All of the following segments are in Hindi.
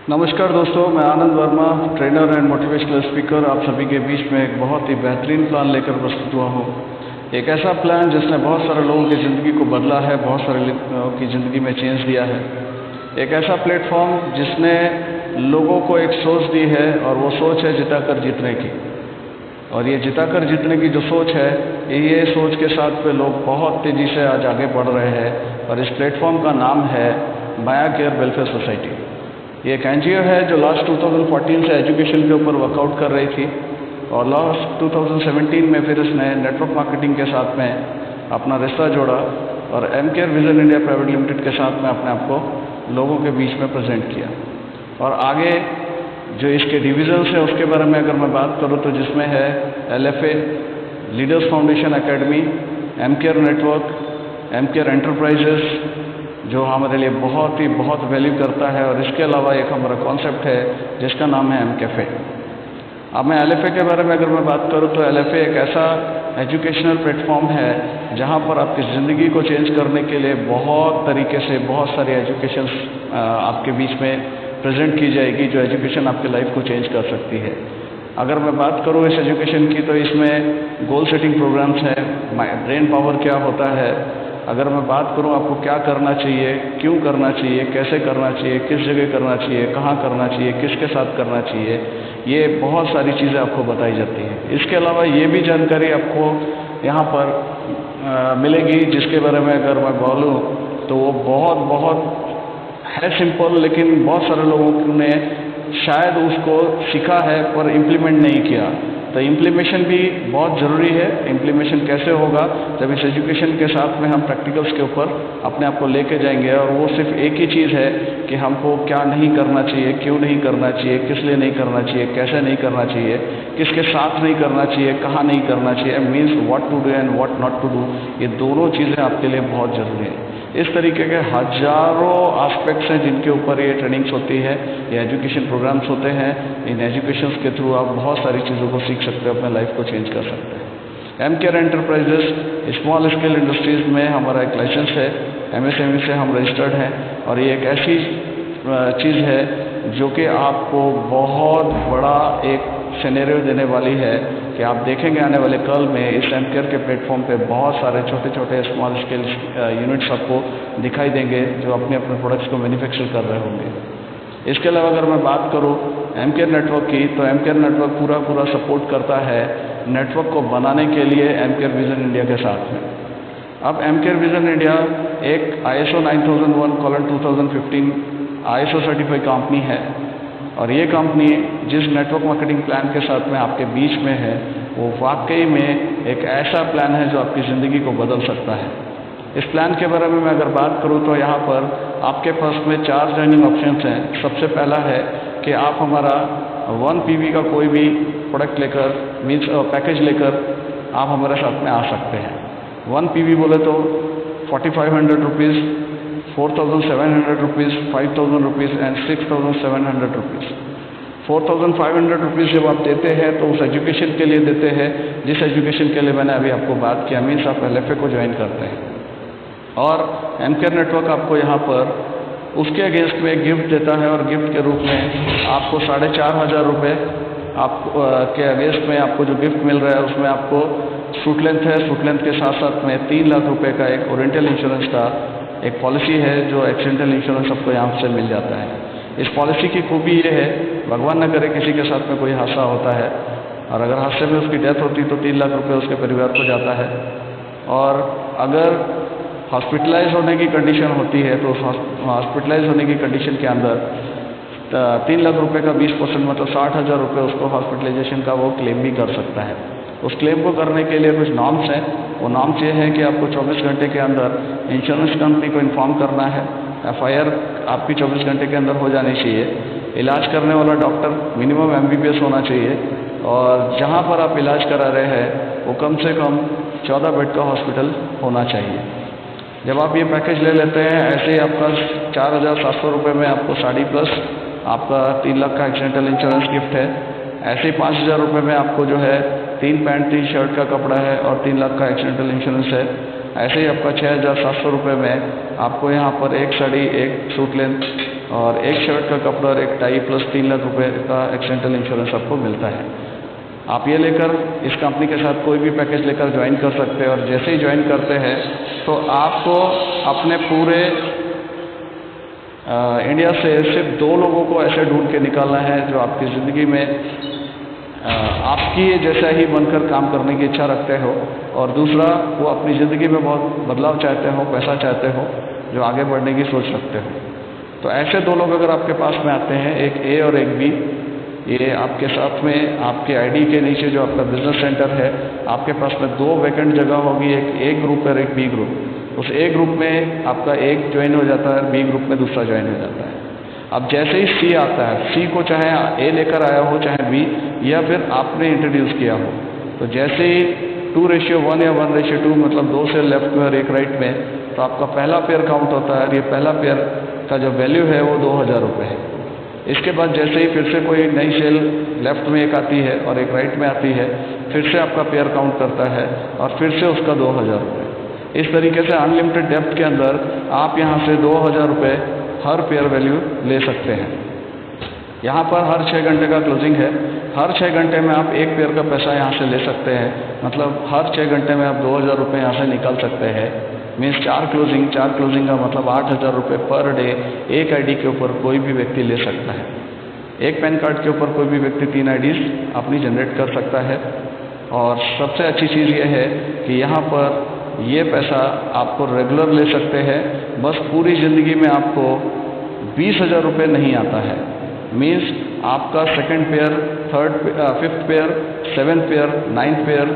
नमस्कार दोस्तों, मैं Anand Verma, trainer and motivational speaker, आप सभी के बीच में एक बहुत ही बेहतरीन प्लान लेकर प्रस्तुत हुआ हूँ। एक ऐसा प्लान जिसने बहुत सारे लोगों की ज़िंदगी को बदला है, बहुत सारे लोगों की ज़िंदगी में चेंज दिया है। एक ऐसा प्लेटफॉर्म जिसने लोगों को एक सोच दी है और वो सोच है जिताकर जीतने की। और ये जिताकर जीतने की जो सोच है, ये सोच के साथ पे लोग बहुत तेज़ी से आज आगे बढ़ रहे हैं। और इस प्लेटफॉर्म का नाम है माया केयर वेलफेयर सोसाइटी। ये एक एनजीओ है जो लास्ट 2014 से एजुकेशन के ऊपर वर्कआउट कर रही थी और लास्ट 2017 में फिर इसने नेटवर्क मार्केटिंग के साथ में अपना रिश्ता जोड़ा और M care vision India private limited के साथ में अपने आप को लोगों के बीच में प्रेजेंट किया। और आगे जो इसके डिविजन्स है उसके बारे में अगर मैं बात करूँ तो जिसमें है LFA, leaders foundation academy, M care network, M care enterprises जो हमारे लिए बहुत वैल्यू करता है। और इसके अलावा एक हमारा कॉन्सेप्ट है जिसका नाम है M-Cafe। अब मैं LFA के बारे में अगर मैं बात करूं तो LFA एक ऐसा एजुकेशनल प्लेटफॉर्म है जहां पर आपकी ज़िंदगी को चेंज करने के लिए बहुत तरीके से बहुत सारी एजुकेशन आपके बीच में प्रेजेंट की जाएगी, जो एजुकेशन आपकी लाइफ को चेंज कर सकती है। अगर मैं बात करूं इस एजुकेशन की तो इसमें गोल सेटिंग प्रोग्राम्स हैं, ब्रेन पावर क्या होता है, अगर मैं बात करूं आपको क्या करना चाहिए, क्यों करना चाहिए, कैसे करना चाहिए, किस जगह करना चाहिए, कहाँ करना चाहिए, किसके साथ करना चाहिए, ये बहुत सारी चीज़ें आपको बताई जाती हैं। इसके अलावा ये भी जानकारी आपको यहाँ पर मिलेगी जिसके बारे में अगर मैं बोलूँ तो वो बहुत है सिंपल, लेकिन बहुत सारे लोगों ने शायद उसको सीखा है पर इम्प्लीमेंट नहीं किया। तो इम्प्लीमेशन भी बहुत ज़रूरी है। इम्प्लीमेशन कैसे होगा? जब इस एजुकेशन के साथ में हम प्रैक्टिकल्स के ऊपर अपने आप को लेके जाएंगे और वो सिर्फ एक ही चीज़ है कि हमको क्या नहीं करना चाहिए, क्यों नहीं करना चाहिए, किस लिए नहीं करना चाहिए, कैसे नहीं करना चाहिए, किसके साथ नहीं करना चाहिए, कहाँ नहीं करना चाहिए, means what to do and what not to do. ये दोनों चीज़ें आपके लिए बहुत ज़रूरी है। इस तरीके के हजारों एस्पेक्ट्स हैं जिनके ऊपर ये ट्रेनिंग्स होती है, ये एजुकेशन प्रोग्राम्स होते हैं। इन एजुकेशंस के थ्रू आप बहुत सारी चीज़ों को सीख सकते हो, अपने लाइफ को चेंज कर सकते हैं। M care enterprises small scale industries में हमारा एक लाइसेंस है, MSME से हम रजिस्टर्ड हैं। और ये एक ऐसी चीज़ है जो कि आपको बहुत बड़ा एक सिनेरियो देने वाली है कि आप देखेंगे आने वाले कल में इस एम केयर के प्लेटफॉर्म पे बहुत सारे छोटे स्मॉल स्केल यूनिट्स आपको दिखाई देंगे जो अपने प्रोडक्ट्स को मैन्युफैक्चर कर रहे होंगे। इसके अलावा अगर मैं बात करूँ एम केयर नेटवर्क की, तो एम केयर नेटवर्क पूरा सपोर्ट करता है नेटवर्क को बनाने के लिए एम केयर विजन इंडिया के साथ में। अब एम केयर विजन इंडिया एक ISO 9001:2015 ISO सर्टिफाइड कंपनी है। और ये कंपनी जिस नेटवर्क मार्केटिंग प्लान के साथ में आपके बीच में है, वो वाकई में एक ऐसा प्लान है जो आपकी ज़िंदगी को बदल सकता है। इस प्लान के बारे में मैं अगर बात करूँ तो यहाँ पर आपके पास में 4 जॉइनिंग ऑप्शंस हैं। सबसे पहला है कि आप हमारा 1 PV का कोई भी प्रोडक्ट लेकर मीन्स पैकेज लेकर आप हमारे साथ में आ सकते हैं। 1 PV बोले तो 4500 rupees, 4700 rupees, 5000 rupees and 6700 rupees. 4500 rupees जब आप देते हैं तो उस एजुकेशन के लिए देते हैं जिस एजुकेशन के लिए मैंने अभी आपको बात किया, मीन्स आप LFA को ज्वाइन करते हैं। और एम केयर नेटवर्क आपको यहाँ पर उसके अगेंस्ट में एक गिफ्ट देता है और गिफ्ट के रूप में आपको 4500 रुपये आप के अगेंस्ट में आपको जो गिफ्ट मिल रहा है उसमें आपको सूट लेंथ है। सूट लेंथ के साथ साथ में 3 लाख रुपये का एक ओरिएंटल इंश्योरेंस का एक पॉलिसी है जो एक्सीडेंटल इंश्योरेंस आपको यहाँ से मिल जाता है। इस पॉलिसी की खूबी ये है, भगवान न करे किसी के साथ में कोई हादसा होता है और अगर हादसे में उसकी डेथ होती तो 3 लाख रुपये उसके परिवार को जाता है। और अगर हॉस्पिटलाइज होने की कंडीशन होती है तो उस हॉस्पिटलाइज होने की कंडीशन के अंदर 3 लाख रुपये का 20% मतलब 60,000 रुपये उसको हॉस्पिटलाइजेशन का वो क्लेम भी कर सकता है। उस क्लेम को करने के लिए कुछ नॉर्म्स हैं। वो नॉर्म्स ये है कि आपको 24 घंटे के अंदर इंश्योरेंस कंपनी को इन्फॉर्म करना है। FIR आपकी 24 घंटे के अंदर हो जानी चाहिए। इलाज करने वाला डॉक्टर मिनिमम MBBS होना चाहिए और जहाँ पर आप इलाज करा रहे हैं वो कम से कम 14 बेड का हॉस्पिटल होना चाहिए। जब आप ये पैकेज ले लेते हैं, ऐसे ही आपका 4700 रुपये में आपको साड़ी प्लस आपका 3 लाख का एक्सीडेंटल इंश्योरेंस गिफ्ट है। ऐसे ही 5000 रुपये में आपको जो है 3 पैंट 3 शर्ट का कपड़ा है और 3 लाख का एक्सीडेंटल इंश्योरेंस है। ऐसे ही आपका 6700 रुपये में आपको यहाँ पर एक साड़ी, एक सूट लेंथ और एक शर्ट का कपड़ा और एक टाई प्लस 3 लाख रुपए का एक्सीडेंटल इंश्योरेंस आपको मिलता है। आप ये लेकर इस कंपनी के साथ कोई भी पैकेज लेकर ज्वाइन कर सकते हैं और जैसे ही ज्वाइन करते हैं तो आपको अपने पूरे इंडिया से सिर्फ 2 लोगों को ऐसे ढूंढ के निकालना है जो आपकी ज़िंदगी में आपकी जैसा ही बनकर काम करने की इच्छा रखते हो, और दूसरा वो अपनी ज़िंदगी में बहुत बदलाव चाहते हो, पैसा चाहते हो, जो आगे बढ़ने की सोच रखते हो। तो ऐसे 2 लोग अगर आपके पास में आते हैं, एक ए और एक बी, ये आपके साथ में आपके आईडी के नीचे जो आपका बिजनेस सेंटर है, आपके पास में 2 वैकेंट जगह होगी, एक ए ग्रुप और एक बी ग्रुप। उस ए ग्रुप में आपका एक ज्वाइन हो जाता है, बी ग्रुप में दूसरा ज्वाइन हो जाता है। अब जैसे ही सी आता है, सी को चाहे ए लेकर आया हो चाहे बी, या फिर आपने इंट्रोड्यूस किया हो, तो जैसे ही 2:1 या 1:2 मतलब 2 से लेफ्ट में और 1 राइट में, तो आपका पहला पेयर काउंट होता है। ये पहला पेयर का जो वैल्यू है वो 2000 रुपये है। इसके बाद जैसे ही फिर से कोई नई सेल लेफ्ट में एक आती है और एक राइट में आती है, फिर से आपका पेयर काउंट करता है और फिर से उसका 2000 रुपये। इस तरीके से अनलिमिटेड डेप्थ के अंदर आप यहाँ से 2000 रुपये हर पेयर वैल्यू ले सकते हैं। यहाँ पर हर 6 घंटे का क्लोजिंग है। हर 6 घंटे में आप एक पेयर का पैसा यहाँ से ले सकते हैं, मतलब हर 6 घंटे में आप 2000 रुपये यहाँ से निकाल सकते हैं। मीन्स 4 क्लोजिंग का मतलब 8000 रुपये पर डे एक आईडी के ऊपर कोई भी व्यक्ति ले सकता है। एक पैन कार्ड के ऊपर कोई भी व्यक्ति 3 आईडीज अपनी जनरेट कर सकता है। और सबसे अच्छी चीज़ ये है कि यहाँ पर ये पैसा आपको रेगुलर ले सकते हैं। बस पूरी ज़िंदगी में आपको 20,000 रुपये नहीं आता है। मीन्स आपका second pair, fifth pair, 7th pair, 9th pair,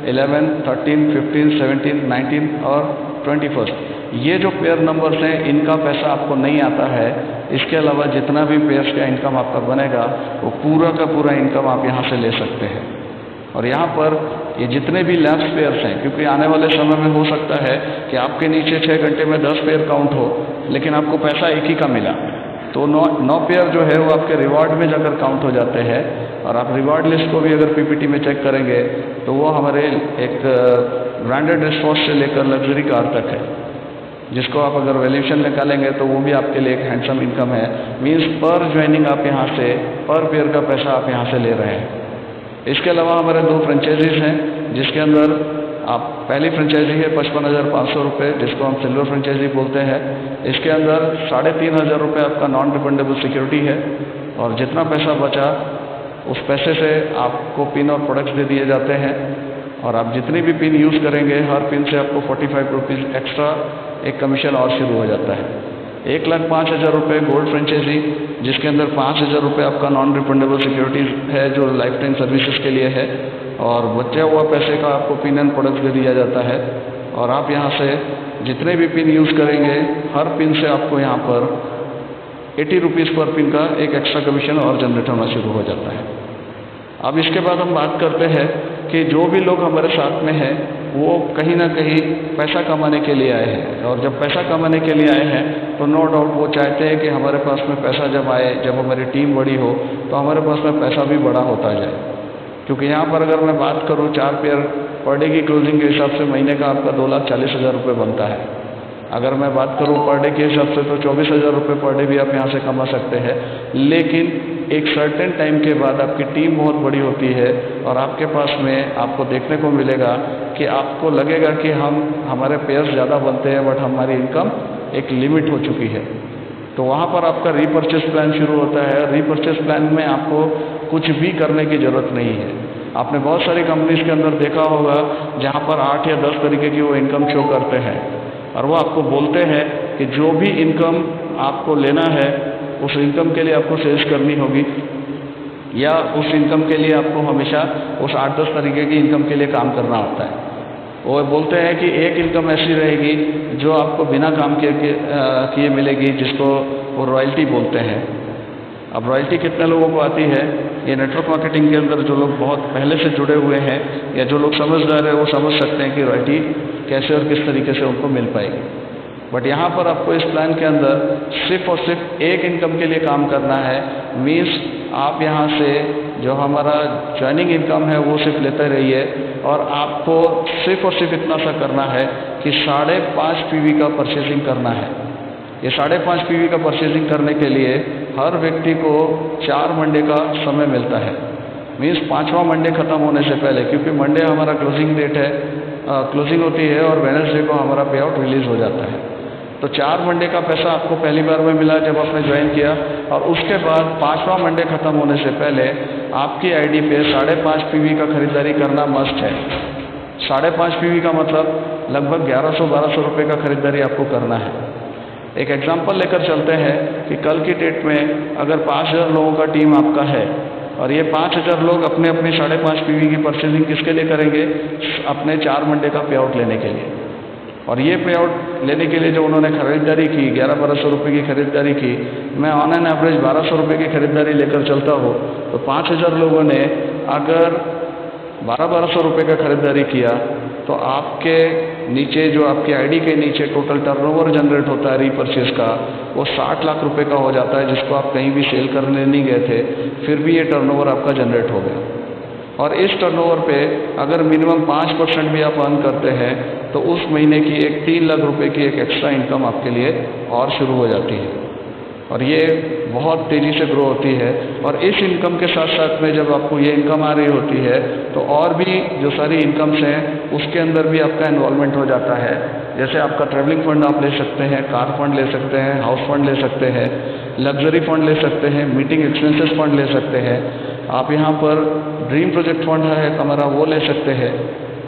11, 13, 15, 17, 19 और 21st, ये जो पेयर नंबर्स हैं इनका पैसा आपको नहीं आता है। इसके अलावा जितना भी पेयर्स का इनकम आपका बनेगा वो पूरा का पूरा इनकम आप यहाँ से ले सकते हैं। और यहाँ पर ये जितने भी लैप्स पेयर्स हैं, क्योंकि आने वाले समय में हो सकता है कि आपके नीचे 6 घंटे में 10 पेयर काउंट हो, लेकिन आपको पैसा एक ही का मिला, तो 9 पेयर जो है वो आपके रिवार्ड में जाकर काउंट हो जाते हैं। और आप रिवार्ड लिस्ट को भी अगर पीपीटी में चेक करेंगे तो वो हमारे एक ब्रांडेड रिस्पॉन्स से लेकर लग्जरी कार तक है, जिसको आप अगर वैल्यूएशन निकालेंगे तो वो भी आपके लिए एक हैंडसम इनकम है। मीन्स पर ज्वाइनिंग आप यहाँ से पर पेयर का पैसा आप यहाँ से ले रहे हैं। इसके अलावा हमारे 2 फ्रेंचाइजीज हैं, जिसके अंदर आप पहली फ्रेंचाइजी है 55,500 रुपये, जिसको हम सिल्वर फ्रेंचाइजी बोलते हैं। इसके अंदर 3,500 रुपये आपका नॉन रिफंडेबल सिक्योरिटी है, और जितना पैसा बचा उस पैसे से आपको पिन और प्रोडक्ट्स दे दिए जाते हैं। और आप जितनी भी पिन यूज़ करेंगे, हर पिन से आपको 45 रुपीज़ एक्स्ट्रा एक कमीशन और शुरू हो जाता है। 1,05,000 रुपये गोल्ड फ्रेंचाइजी, जिसके अंदर 5,000 रुपये आपका नॉन रिफंडेबल सिक्योरिटीज़ है जो लाइफ टाइम सर्विसेज के लिए है, और बचे हुआ पैसे का आपको पिन एंड प्रोडक्ट्स दे दिया जाता है। और आप यहाँ से जितने भी पिन यूज़ करेंगे, हर पिन से आपको यहाँ पर 80 रुपीज़ पर पिन का एक एक्स्ट्रा कमीशन और जनरेट होना शुरू हो जाता है। अब इसके बाद हम बात करते हैं कि जो भी लोग हमारे साथ में हैं वो कहीं ना कहीं पैसा कमाने के लिए आए हैं, और जब पैसा कमाने के लिए आए हैं तो नो डाउट वो चाहते हैं कि हमारे पास में पैसा जब आए, जब हमारी टीम बड़ी हो तो हमारे पास में पैसा भी बड़ा होता जाए। क्योंकि यहाँ पर अगर मैं बात करूँ 4 पेयर पर डे की क्लोजिंग के हिसाब से महीने का आपका 2,40,000 रुपये बनता है। अगर मैं बात करूँ पर डे के हिसाब से तो 24,000 रुपये पर डे भी आप यहाँ से कमा सकते हैं। लेकिन एक सर्टेन टाइम के बाद आपकी टीम बहुत बड़ी होती है और आपके पास में आपको देखने को मिलेगा कि आपको लगेगा कि हमारे पेयर्स ज़्यादा बनते हैं, बट हमारी इनकम एक लिमिट हो चुकी है। तो वहाँ पर आपका रीपर्चेस प्लान शुरू होता है। रीपर्चेस प्लान में आपको कुछ भी करने की ज़रूरत नहीं है। आपने बहुत सारी कंपनीज के अंदर देखा होगा जहाँ पर 8 या 10 तरीके की वो इनकम शो करते हैं, और वो आपको बोलते हैं कि जो भी इनकम आपको लेना है उस इनकम के लिए आपको सेल्स करनी होगी, या उस इनकम के लिए आपको हमेशा उस 8-10 तरीके की इनकम के लिए काम करना होता है। वो बोलते हैं कि एक इनकम ऐसी रहेगी जो आपको बिना काम किए मिलेगी, जिसको वो रॉयल्टी बोलते हैं। अब रॉयल्टी कितने लोगों को आती है? ये नेटवर्क मार्केटिंग के अंदर जो लोग बहुत पहले से जुड़े हुए हैं या जो लोग समझदार हैं वो समझ सकते हैं कि रॉयल्टी कैसे और किस तरीके से उनको मिल पाएगी। बट यहाँ पर आपको इस प्लान के अंदर सिर्फ और सिर्फ एक इनकम के लिए काम करना है। मीन्स आप यहाँ से जो हमारा ज्वाइनिंग इनकम है वो सिर्फ लेते रहिए, और आपको सिर्फ और सिर्फ इतना सा करना है कि 5.5 PV का परचेसिंग करना है। ये 5.5 PV का परचेजिंग करने के लिए हर व्यक्ति को 4 मंडे का समय मिलता है। मीन्स 5वां मंडे ख़त्म होने से पहले, क्योंकि मंडे हमारा क्लोजिंग डेट है, क्लोजिंग होती है और वेडनेसडे को हमारा पे आउट रिलीज़ हो जाता है। तो 4 मंडे का पैसा आपको पहली बार में मिला जब आपने ज्वाइन किया, और उसके बाद 5वां मंडे ख़त्म होने से पहले आपकी आईडी पे 5.5 PV का खरीदारी करना मस्ट है। 5.5 PV का मतलब लगभग 1100-1200 रुपये का खरीदारी आपको करना है। एक एग्जांपल लेकर चलते हैं कि कल की डेट में अगर 5000 लोगों का टीम आपका है और ये 5000 लोग अपने अपनी 5.5 PV की परचेजिंग किसके लिए करेंगे? अपने 4 मंडे का पे आउट लेने के लिए। और ये पे आउट लेने के लिए जो उन्होंने खरीदारी की 1100-1200 रुपये की खरीदारी की, मैं ऑन एन एवरेज 1200 रुपये की खरीदारी लेकर चलता हूँ, तो 5000 लोगों ने अगर 1200 रुपये का खरीदारी किया तो आपके नीचे जो आपकी आईडी के नीचे टोटल टर्नओवर जनरेट होता है रीपरचेज का, वो 60 लाख रुपए का हो जाता है, जिसको आप कहीं भी सेल करने नहीं गए थे, फिर भी ये टर्नओवर आपका जनरेट हो गया। और इस टर्नओवर पे अगर मिनिमम 5% भी आप अर्न करते हैं तो उस महीने की एक 3 लाख रुपए की एक एक्स्ट्रा इनकम आपके लिए और शुरू हो जाती है, और ये बहुत तेज़ी से ग्रो होती है। और इस इनकम के साथ साथ में जब आपको ये इनकम आ रही होती है तो और भी जो सारी इनकम्स हैं उसके अंदर भी आपका इन्वॉल्वमेंट हो जाता है। जैसे आपका ट्रैवलिंग फंड आप ले सकते हैं, कार फंड ले सकते हैं, हाउस फंड ले सकते हैं, लग्जरी फंड ले सकते हैं, मीटिंग एक्सपेंसेस फंड ले सकते हैं, आप यहाँ पर ड्रीम प्रोजेक्ट फंड है हमारा वो ले सकते हैं।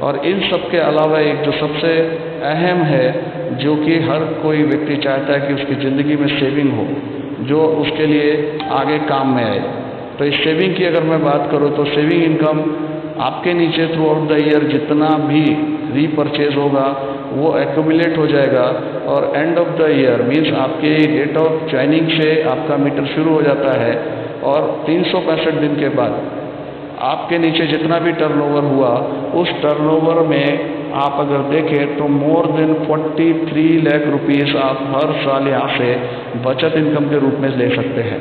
और इन सब के अलावा एक जो सबसे अहम है, जो कि हर कोई व्यक्ति चाहता है कि उसकी ज़िंदगी में सेविंग हो, जो उसके लिए आगे काम में आए। तो इस सेविंग की अगर मैं बात करूँ तो सेविंग इनकम आपके नीचे थ्रू आउट द ईयर जितना भी रीपरचेज होगा वो एक्यूमुलेट हो जाएगा, और end of the year means आपके डेट ऑफ ज्वाइनिंग से आपका मीटर शुरू हो जाता है, और 365 दिन के बाद आपके नीचे जितना भी टर्नओवर हुआ उस टर्नओवर में आप अगर देखें तो मोर देन 43 लाख रुपीस आप हर साल यहाँ से बचत इनकम के रूप में ले सकते हैं।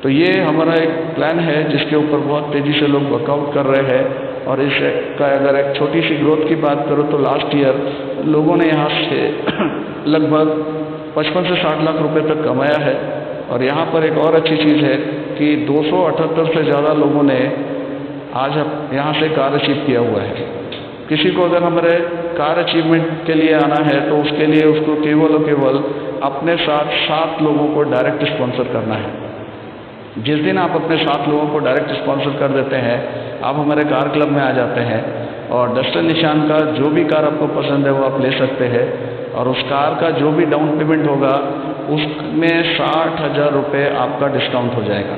तो ये हमारा एक प्लान है जिसके ऊपर बहुत तेज़ी से लोग वर्कआउट कर रहे हैं। और इसका अगर एक छोटी सी ग्रोथ की बात करूँ तो लास्ट ईयर लोगों ने यहाँ से लगभग 55 से 60 लाख रुपए तक कमाया है। और यहाँ पर एक और अच्छी चीज़ है कि 278 से ज़्यादा लोगों ने आज यहाँ से कार अचीव किया हुआ है। किसी को अगर हमारे कार अचीवमेंट के लिए आना है तो उसके लिए उसको केवल और केवल अपने साथ 7 लोगों को डायरेक्ट स्पॉन्सर करना है। जिस दिन आप अपने 7 लोगों को डायरेक्ट स्पॉन्सर कर देते हैं, आप हमारे कार क्लब में आ जाते हैं, और डस्टर निशान का जो भी कार आपको पसंद है वो आप ले सकते हैं, और उस कार का जो भी डाउन पेमेंट होगा उसमें 60,000 रुपये आपका डिस्काउंट हो जाएगा।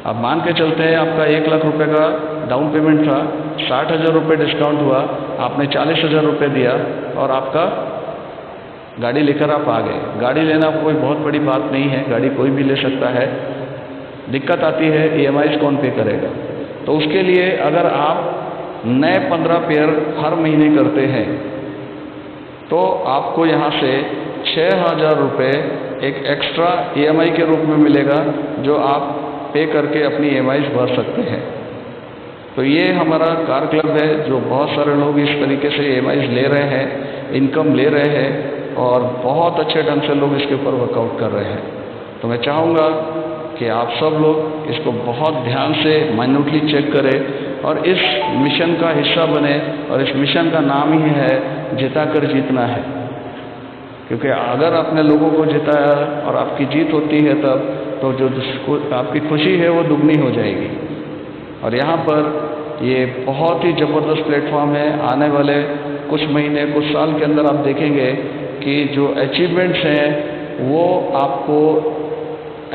अब मान के चलते हैं आपका 1 लाख रुपए का डाउन पेमेंट था, 60,000 रुपये डिस्काउंट हुआ, आपने 40,000 रुपये दिया और आपका गाड़ी लेकर आप आ गए। गाड़ी लेना कोई बहुत बड़ी बात नहीं है, गाड़ी कोई भी ले सकता है। दिक्कत आती है EMI कौन पे करेगा। तो उसके लिए अगर आप नए 15 पेयर हर महीने करते हैं तो आपको यहाँ से 6,000 रुपये एक एक्स्ट्रा EMI के रूप में मिलेगा, जो आप पे करके अपनी EMI भर सकते हैं। तो ये हमारा कार क्लब है, जो बहुत सारे लोग इस तरीके से EMI ले रहे हैं, इनकम ले रहे हैं, और बहुत अच्छे ढंग से लोग इसके ऊपर वर्कआउट कर रहे हैं। तो मैं चाहूँगा कि आप सब लोग इसको बहुत ध्यान से माइन्यूटली चेक करें और इस मिशन का हिस्सा बने। और इस मिशन का नाम ही है जिता कर जीतना है, क्योंकि अगर आपने लोगों को जिताया और आपकी जीत होती है तब तो जो आपकी खुशी है वो दुगनी हो जाएगी। और यहाँ पर ये बहुत ही ज़बरदस्त प्लेटफॉर्म है। आने वाले कुछ महीने कुछ साल के अंदर आप देखेंगे कि जो अचीवमेंट्स हैं वो आपको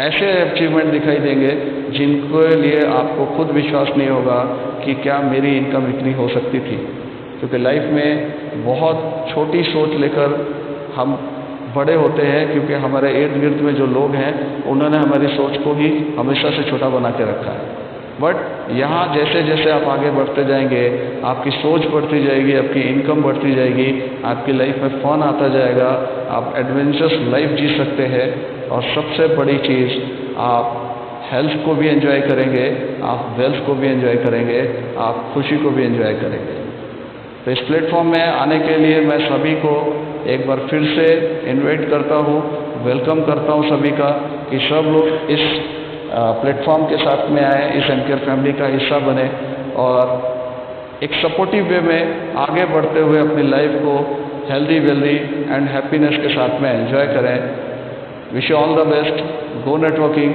ऐसे अचीवमेंट दिखाई देंगे जिनके लिए आपको खुद विश्वास नहीं होगा कि क्या मेरी इनकम इतनी हो सकती थी। क्योंकि लाइफ में बहुत छोटी सोच लेकर हम बड़े होते हैं, क्योंकि हमारे इर्द गिर्द में जो लोग हैं उन्होंने हमारी सोच को ही हमेशा से छोटा बना के रखा है। बट यहाँ जैसे जैसे आप आगे बढ़ते जाएंगे, आपकी सोच बढ़ती जाएगी, आपकी इनकम बढ़ती जाएगी, आपकी लाइफ में फन आता जाएगा, आप एडवेंचरस लाइफ जी सकते हैं, और सबसे बड़ी चीज़ आप हेल्थ को भी एंजॉय करेंगे, आप वेल्थ को भी एंजॉय करेंगे, आप खुशी को भी एंजॉय करेंगे। तो इस प्लेटफॉर्म में आने के लिए मैं सभी को एक बार फिर से इनवाइट करता हूँ, वेलकम करता हूँ सभी का कि सब लोग इस प्लेटफॉर्म के साथ में आए, इस एमकेआर फैमिली का हिस्सा बने और एक सपोर्टिव वे में आगे बढ़ते हुए अपनी लाइफ को हेल्दी वेल्दी एंड हैप्पीनेस के साथ में एंजॉय करें। Wish you all the best, go networking,